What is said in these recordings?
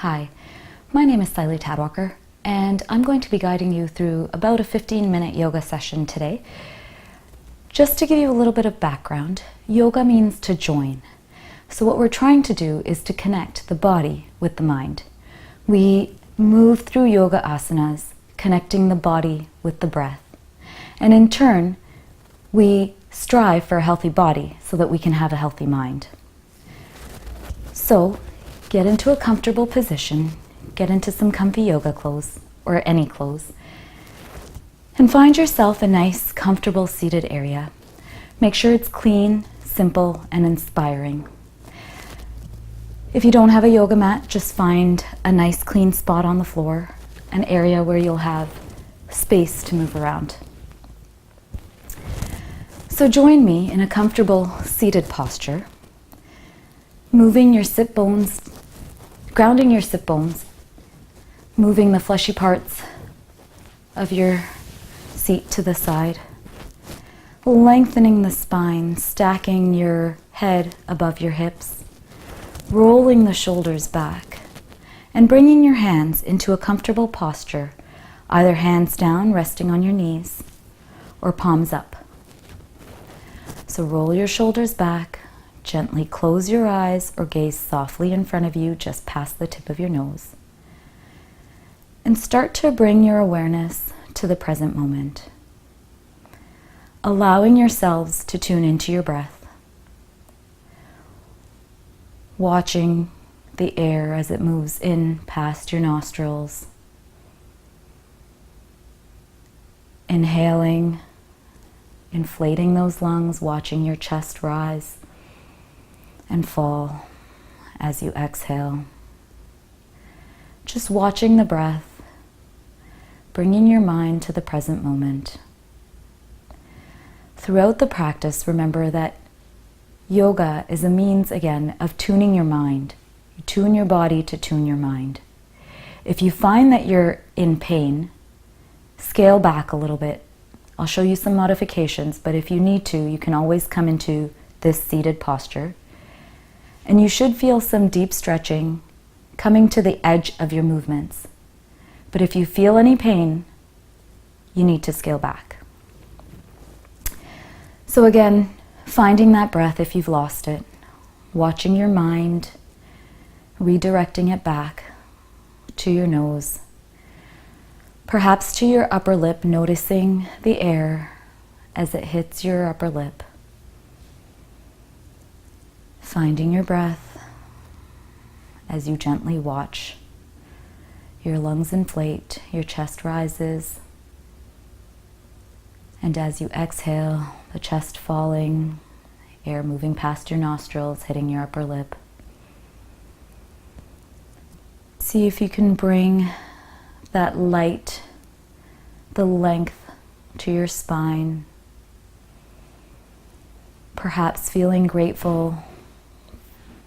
Hi, my name is Siley Tadwalker, and I'm going to be guiding you through about a 15-minute yoga session today. Just to give you a little bit of background, yoga means to join. So what we're trying to do is to connect the body with the mind. We move through yoga asanas, connecting the body with the breath. And in turn, we strive for a healthy body so that we can have a healthy mind. So, get into a comfortable position, get into some comfy yoga clothes, or any clothes, and find yourself a nice, comfortable seated area. Make sure it's clean, simple, and inspiring. If you don't have a yoga mat, just find a nice clean spot on the floor, an area where you'll have space to move around. So join me in a comfortable seated posture, moving your sit bones, grounding your sit bones, moving the fleshy parts of your seat to the side, lengthening the spine, stacking your head above your hips, rolling the shoulders back, and bringing your hands into a comfortable posture, either hands down, resting on your knees, or palms up. So roll your shoulders back, gently close your eyes or gaze softly in front of you, just past the tip of your nose. And start to bring your awareness to the present moment, allowing yourselves to tune into your breath, watching the air as it moves in past your nostrils, inhaling, inflating those lungs, watching your chest rise and fall as you exhale. Just watching the breath, bringing your mind to the present moment. Throughout the practice, remember that yoga is a means, again, of tuning your mind. You tune your body to tune your mind. If you find that you're in pain, scale back a little bit. I'll show you some modifications, but if you need to, you can always come into this seated posture. And you should feel some deep stretching coming to the edge of your movements. But if you feel any pain, you need to scale back. So again, finding that breath if you've lost it, watching your mind, redirecting it back to your nose, perhaps to your upper lip, noticing the air as it hits your upper lip. Finding your breath as you gently watch your lungs inflate, your chest rises, and as you exhale, the chest falling, air moving past your nostrils, hitting your upper lip. See if you can bring that light, the length to your spine, perhaps feeling grateful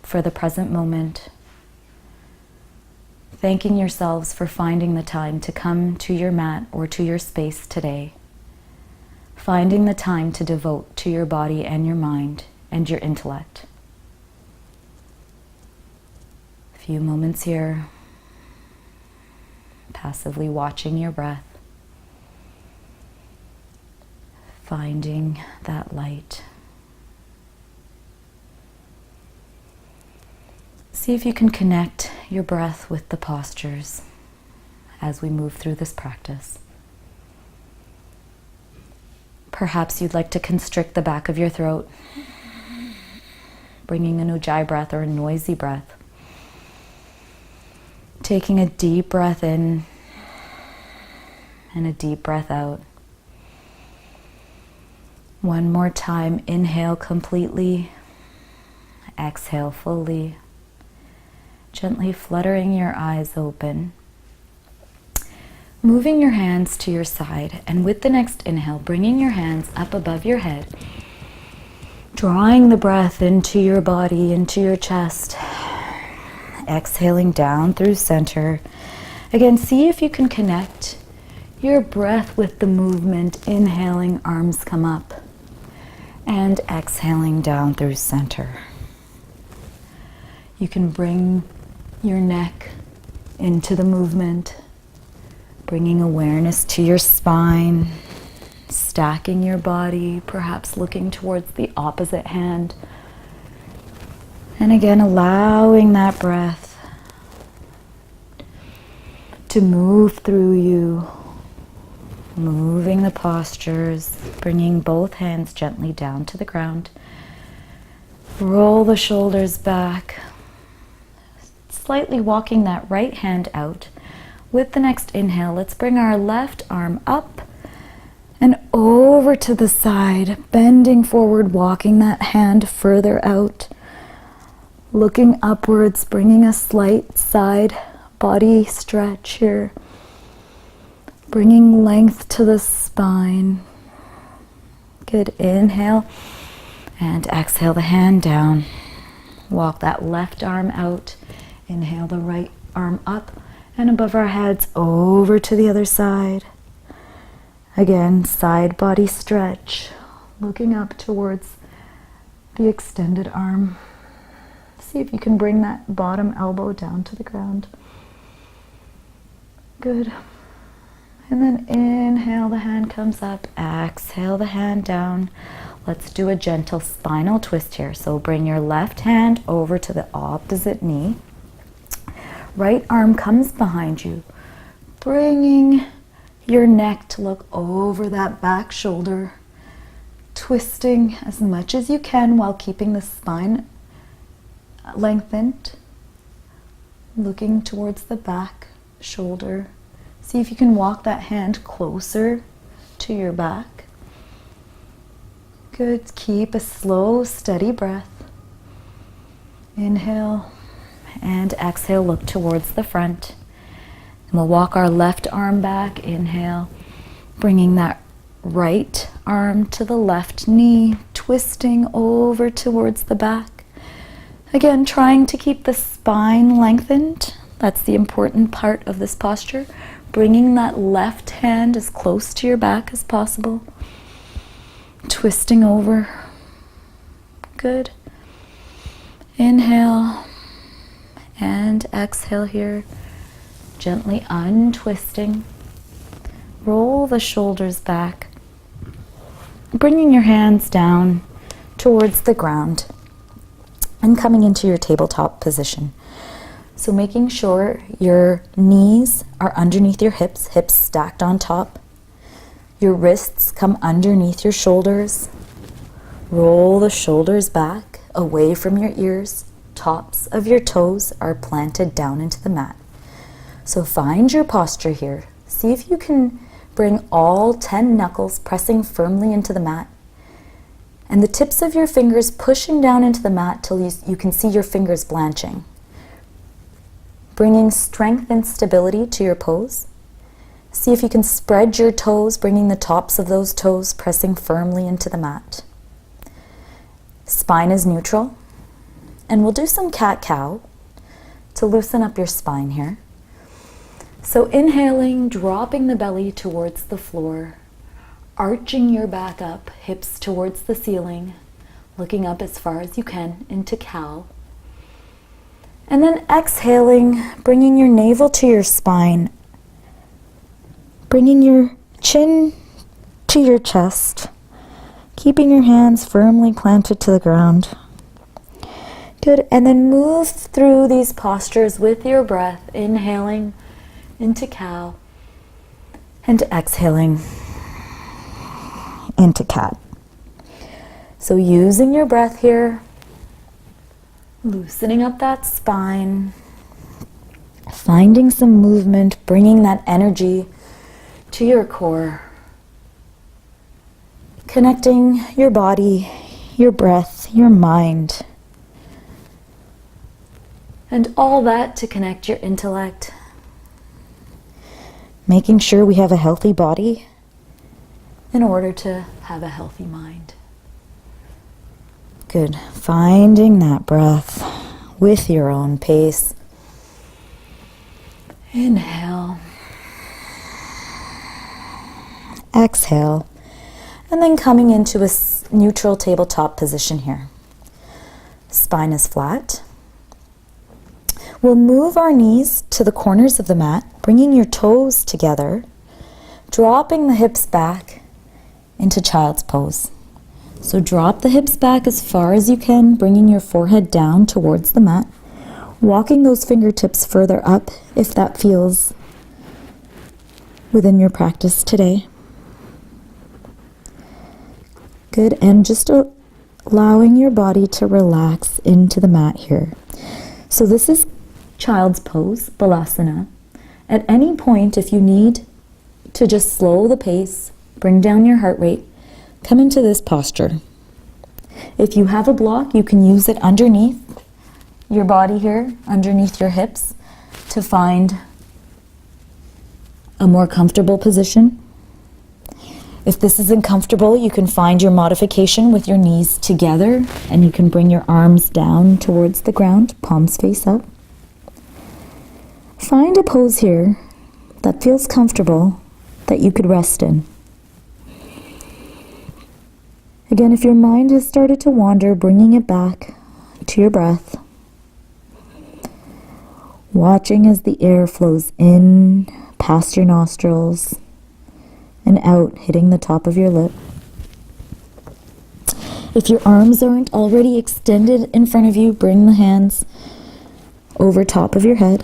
for the present moment, thanking yourselves for finding the time to come to your mat or to your space today, finding the time to devote to your body and your mind and your intellect. A few moments here, passively watching your breath, finding that light. See if you can connect your breath with the postures as we move through this practice. Perhaps you'd like to constrict the back of your throat, bringing an ujjayi breath or a noisy breath. Taking a deep breath in and a deep breath out. One more time, inhale completely, exhale fully. Gently fluttering your eyes open. Moving your hands to your side, and with the next inhale, bringing your hands up above your head. Drawing the breath into your body, into your chest. Exhaling down through center. Again, see if you can connect your breath with the movement. Inhaling, arms come up. And exhaling down through center. You can bring your neck into the movement, bringing awareness to your spine, stacking your body, perhaps looking towards the opposite hand. And again, allowing that breath to move through you, moving the postures, bringing both hands gently down to the ground. Roll the shoulders back, slightly walking that right hand out. With the next inhale, let's bring our left arm up and over to the side, bending forward, walking that hand further out, looking upwards, bringing a slight side body stretch here, bringing length to the spine. Good. Inhale and exhale the hand down. Walk that left arm out. Inhale the right arm up and above our heads over to the other side. Again, side body stretch, looking up towards the extended arm. See if you can bring that bottom elbow down to the ground. Good. And then inhale, the hand comes up. Exhale, the hand down. Let's do a gentle spinal twist here. So bring your left hand over to the opposite knee. Right arm comes behind you, bringing your neck to look over that back shoulder, twisting as much as you can while keeping the spine lengthened, looking towards the back shoulder. See if you can walk that hand closer to your back. Good. Keep a slow, steady breath. Inhale and exhale, look towards the front. And we'll walk our left arm back. Inhale, bringing that right arm to the left knee, twisting over towards the back. Again, trying to keep the spine lengthened. That's the important part of this posture. Bringing that left hand as close to your back as possible. Twisting over. Good. Inhale and exhale here. Gently untwisting. Roll the shoulders back. Bringing your hands down towards the ground and coming into your tabletop position. So making sure your knees are underneath your hips, hips stacked on top. Your wrists come underneath your shoulders. Roll the shoulders back, away from your ears. Tops of your toes are planted down into the mat. So find your posture here. See if you can bring all 10 knuckles pressing firmly into the mat. And the tips of your fingers pushing down into the mat till you can see your fingers blanching. Bringing strength and stability to your pose. See if you can spread your toes, bringing the tops of those toes pressing firmly into the mat. Spine is neutral. And we'll do some cat-cow to loosen up your spine here. So inhaling, dropping the belly towards the floor, arching your back up, hips towards the ceiling, looking up as far as you can into cow. And then exhaling, bringing your navel to your spine, bringing your chin to your chest, keeping your hands firmly planted to the ground. Good, and then move through these postures with your breath, inhaling into cow and exhaling into cat. So using your breath here, loosening up that spine, finding some movement, bringing that energy to your core, connecting your body, your breath, your mind, and all that to connect your intellect. Making sure we have a healthy body in order to have a healthy mind. Good. Finding that breath with your own pace. Inhale. Exhale. And then coming into a neutral tabletop position here. Spine is flat. We'll move our knees to the corners of the mat, bringing your toes together, dropping the hips back into child's pose. So drop the hips back as far as you can, bringing your forehead down towards the mat, walking those fingertips further up if that feels within your practice today. Good, and just allowing your body to relax into the mat here. So this is child's pose, Balasana. At any point, if you need to just slow the pace, bring down your heart rate, come into this posture. If you have a block, you can use it underneath your body here, underneath your hips, to find a more comfortable position. If this isn't comfortable, you can find your modification with your knees together, and you can bring your arms down towards the ground, palms face up. Find a pose here that feels comfortable, that you could rest in. Again, if your mind has started to wander, bringing it back to your breath. Watching as the air flows in past your nostrils and out, hitting the top of your lip. If your arms aren't already extended in front of you, bring the hands over top of your head.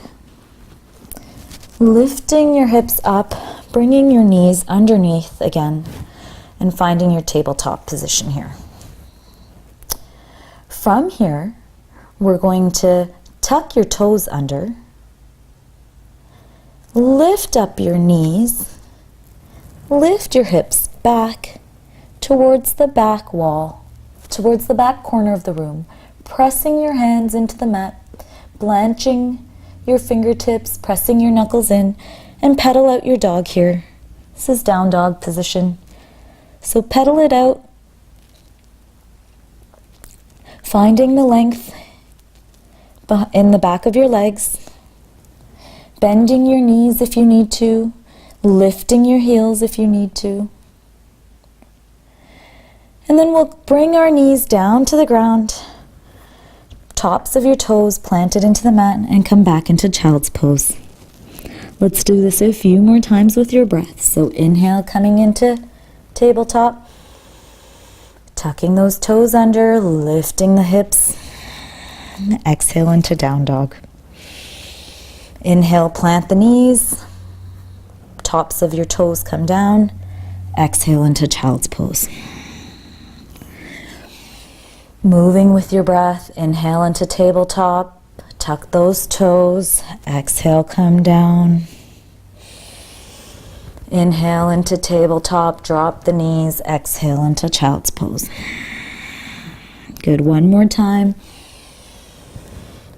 Lifting your hips up, bringing your knees underneath again, and finding your tabletop position here. From here, we're going to tuck your toes under, lift up your knees, lift your hips back towards the back wall, towards the back corner of the room, pressing your hands into the mat, blanching your fingertips, pressing your knuckles in, and pedal out your dog here. This is down dog position. So pedal it out, finding the length in the back of your legs, bending your knees if you need to, lifting your heels if you need to. And then we'll bring our knees down to the ground, tops of your toes planted into the mat, and come back into child's pose. Let's do this a few more times with your breath. So inhale, coming into tabletop, tucking those toes under, lifting the hips, and exhale into down dog. Inhale, plant the knees, tops of your toes come down, exhale into child's pose. Moving with your breath, inhale into tabletop, tuck those toes, exhale, come down. Inhale into tabletop, drop the knees, exhale into child's pose. Good, one more time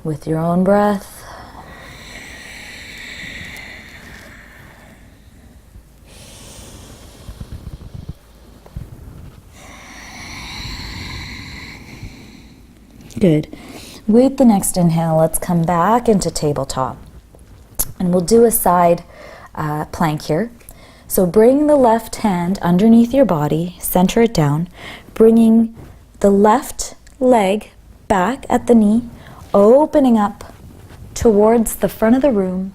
with your own breath. Good. With the next inhale, let's come back into tabletop. And we'll do a side plank here. So bring the left hand underneath your body, center it down, bringing the left leg back at the knee, opening up towards the front of the room,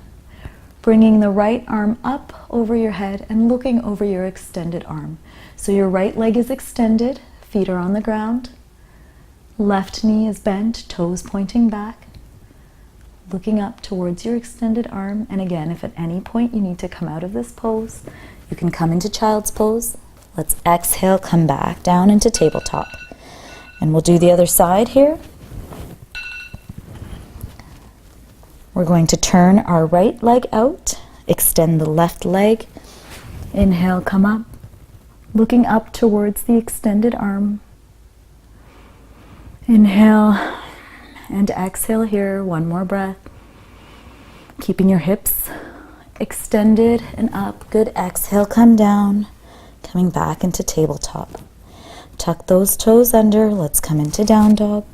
bringing the right arm up over your head and looking over your extended arm. So your right leg is extended, feet are on the ground. Left knee is bent, toes pointing back, looking up towards your extended arm. And again, if at any point you need to come out of this pose, you can come into child's pose. Let's exhale, come back down into tabletop. And we'll do the other side here. We're going to turn our right leg out, extend the left leg. Inhale, come up, looking up towards the extended arm. Inhale and exhale here, one more breath. Keeping your hips extended and up. Good, exhale, come down, coming back into tabletop. Tuck those toes under, let's come into down dog.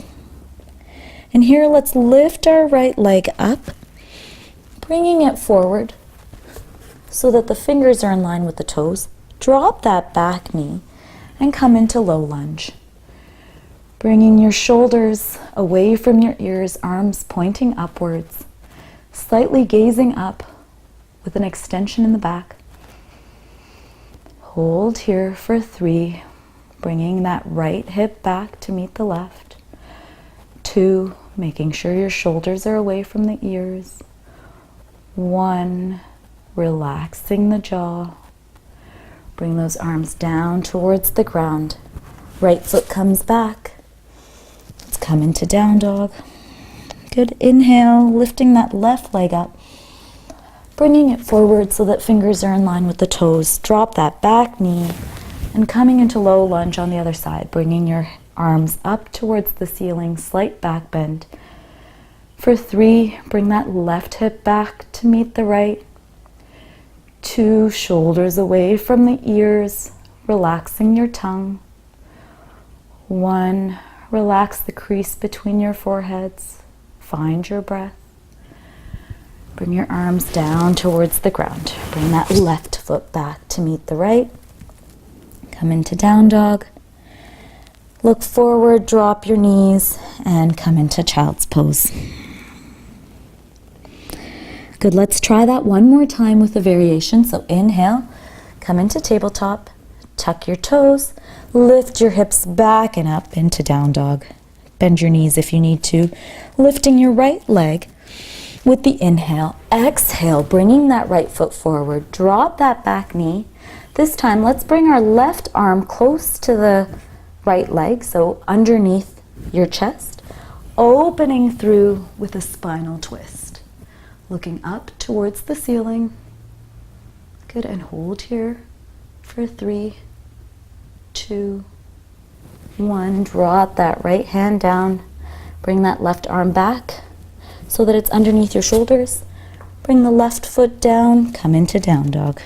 And here let's lift our right leg up, bringing it forward so that the fingers are in line with the toes. Drop that back knee and come into low lunge. Bringing your shoulders away from your ears, arms pointing upwards. Slightly gazing up with an extension in the back. Hold here for 3, bringing that right hip back to meet the left. 2, making sure your shoulders are away from the ears. 1, relaxing the jaw. Bring those arms down towards the ground. Right foot comes back. Let's come into down dog. Good. Inhale, lifting that left leg up. Bringing it forward so that fingers are in line with the toes. Drop that back knee and coming into low lunge on the other side. Bringing your arms up towards the ceiling, slight back bend. For 3, bring that left hip back to meet the right. 2, shoulders away from the ears, relaxing your tongue. 1, relax the crease between your foreheads. Find your breath. Bring your arms down towards the ground. Bring that left foot back to meet the right. Come into down dog. Look forward, drop your knees, and come into child's pose. Good, let's try that one more time with a variation. So inhale, come into tabletop, tuck your toes, lift your hips back and up into down dog. Bend your knees if you need to, lifting your right leg with the inhale. Exhale, bringing that right foot forward. Drop that back knee. This time, let's bring our left arm close to the right leg, so underneath your chest, opening through with a spinal twist. Looking up towards the ceiling. Good, and hold here for 3, 2, 1. Drop that right hand down. Bring that left arm back so that it's underneath your shoulders. Bring the left foot down, come into down dog.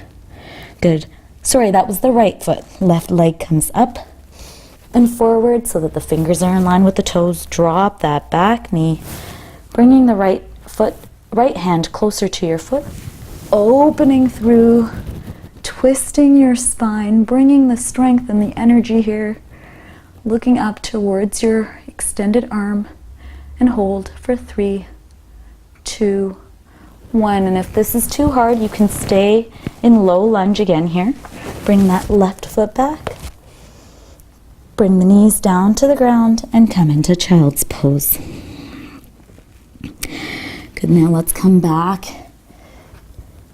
Good. Sorry, that was the right foot. Left leg comes up and forward so that the fingers are in line with the toes. Drop that back knee, bringing the right hand closer to your foot, opening through, twisting your spine, bringing the strength and the energy here, looking up towards your extended arm, and hold for 3, 2, 1. And if this is too hard, you can stay in low lunge again here. Bring that left foot back. Bring the knees down to the ground and come into child's pose. Good, now let's come back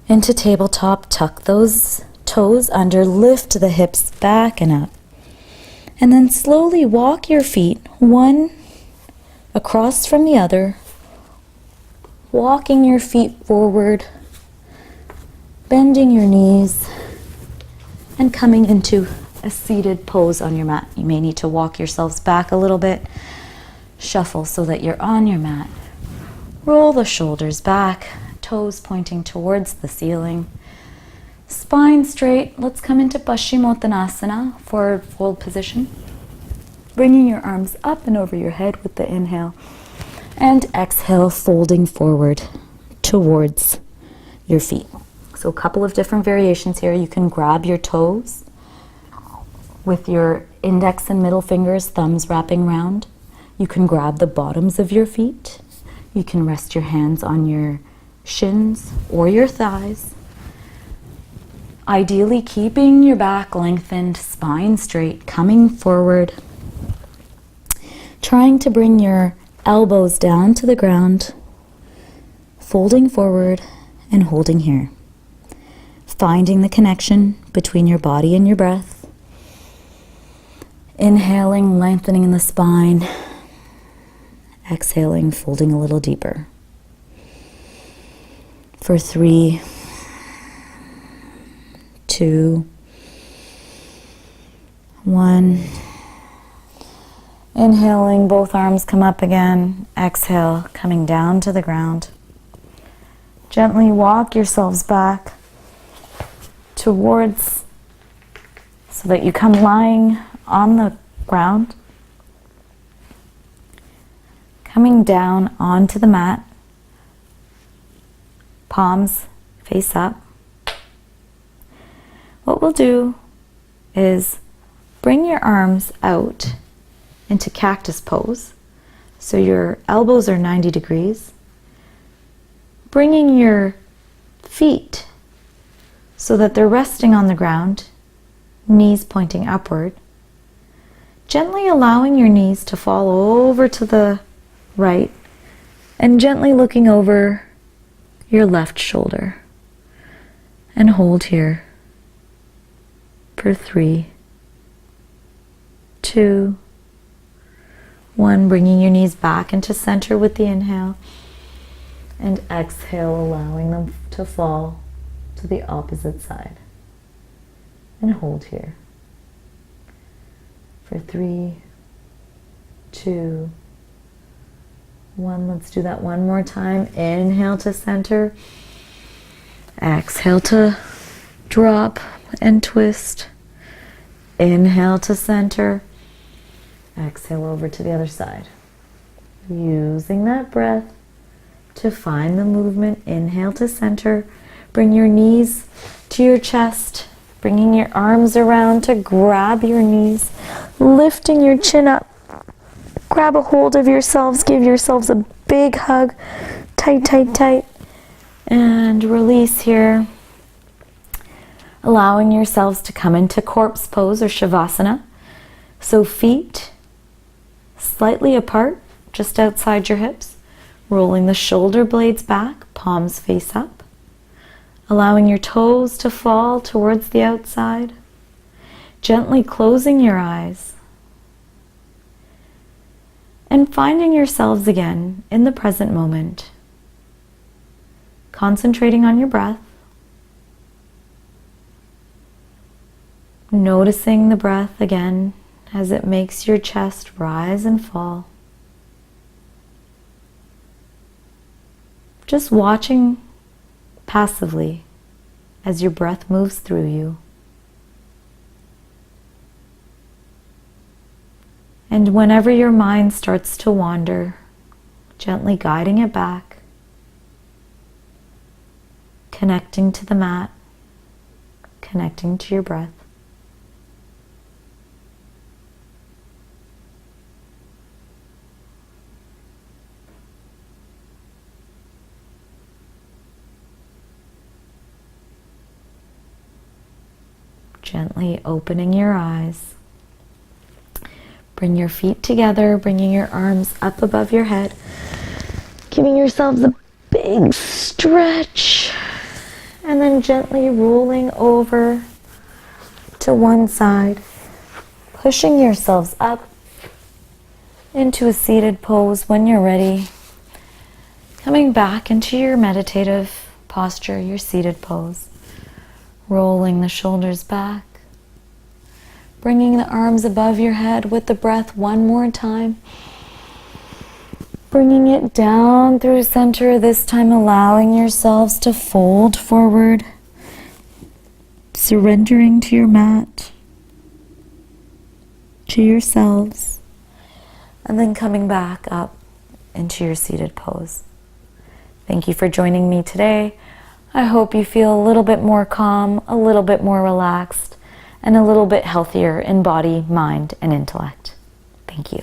into tabletop. Tuck those toes under, lift the hips back and up. And then slowly walk your feet one across from the other, walking your feet forward, bending your knees, and coming into a seated pose on your mat. You may need to walk yourselves back a little bit, shuffle so that you're on your mat. Roll the shoulders back, toes pointing towards the ceiling. Spine straight. Let's come into Paschimottanasana, forward fold position. Bringing your arms up and over your head with the inhale. And exhale, folding forward towards your feet. So a couple of different variations here. You can grab your toes with your index and middle fingers, thumbs wrapping around. You can grab the bottoms of your feet. You can rest your hands on your shins or your thighs. Ideally, keeping your back lengthened, spine straight, coming forward. Trying to bring your elbows down to the ground, folding forward and holding here. Finding the connection between your body and your breath. Inhaling, lengthening in the spine. Exhaling, folding a little deeper. For 3, 2, 1. Inhaling, both arms come up again. Exhale, coming down to the ground. Gently walk yourselves back towards, so that you come lying on the ground. Coming down onto the mat. Palms face up. What we'll do is bring your arms out into cactus pose. So your elbows are 90 degrees. bringing your feet so that they're resting on the ground, knees pointing upward. Gently allowing your knees to fall over to the right and gently looking over your left shoulder. And hold here for 3, 2, 1. Bringing your knees back into center with the inhale. And exhale, allowing them to fall to the opposite side. And hold here for 3, 2, 1. Let's do that one more time. Inhale to center. Exhale to drop and twist. Inhale to center. Exhale over to the other side. Using that breath to find the movement. Inhale to center. Bring your knees to your chest. Bringing your arms around to grab your knees. Lifting your chin up. Grab a hold of yourselves. Give yourselves a big hug. Tight, tight, tight. And release here. Allowing yourselves to come into corpse pose or shavasana. So feet slightly apart, just outside your hips. Rolling the shoulder blades back, palms face up. Allowing your toes to fall towards the outside. Gently closing your eyes. And finding yourselves again in the present moment. Concentrating on your breath. Noticing the breath again as it makes your chest rise and fall. Just watching passively as your breath moves through you. And whenever your mind starts to wander, gently guiding it back, connecting to the mat, connecting to your breath. Gently opening your eyes. Bring your feet together, bringing your arms up above your head. Giving yourselves a big stretch. And then gently rolling over to one side. Pushing yourselves up into a seated pose when you're ready. Coming back into your meditative posture, your seated pose. Rolling the shoulders back. Bringing the arms above your head with the breath one more time. Bringing it down through center, this time allowing yourselves to fold forward. Surrendering to your mat, to yourselves. And then coming back up into your seated pose. Thank you for joining me today. I hope you feel a little bit more calm, a little bit more relaxed, and a little bit healthier in body, mind, and intellect. Thank you.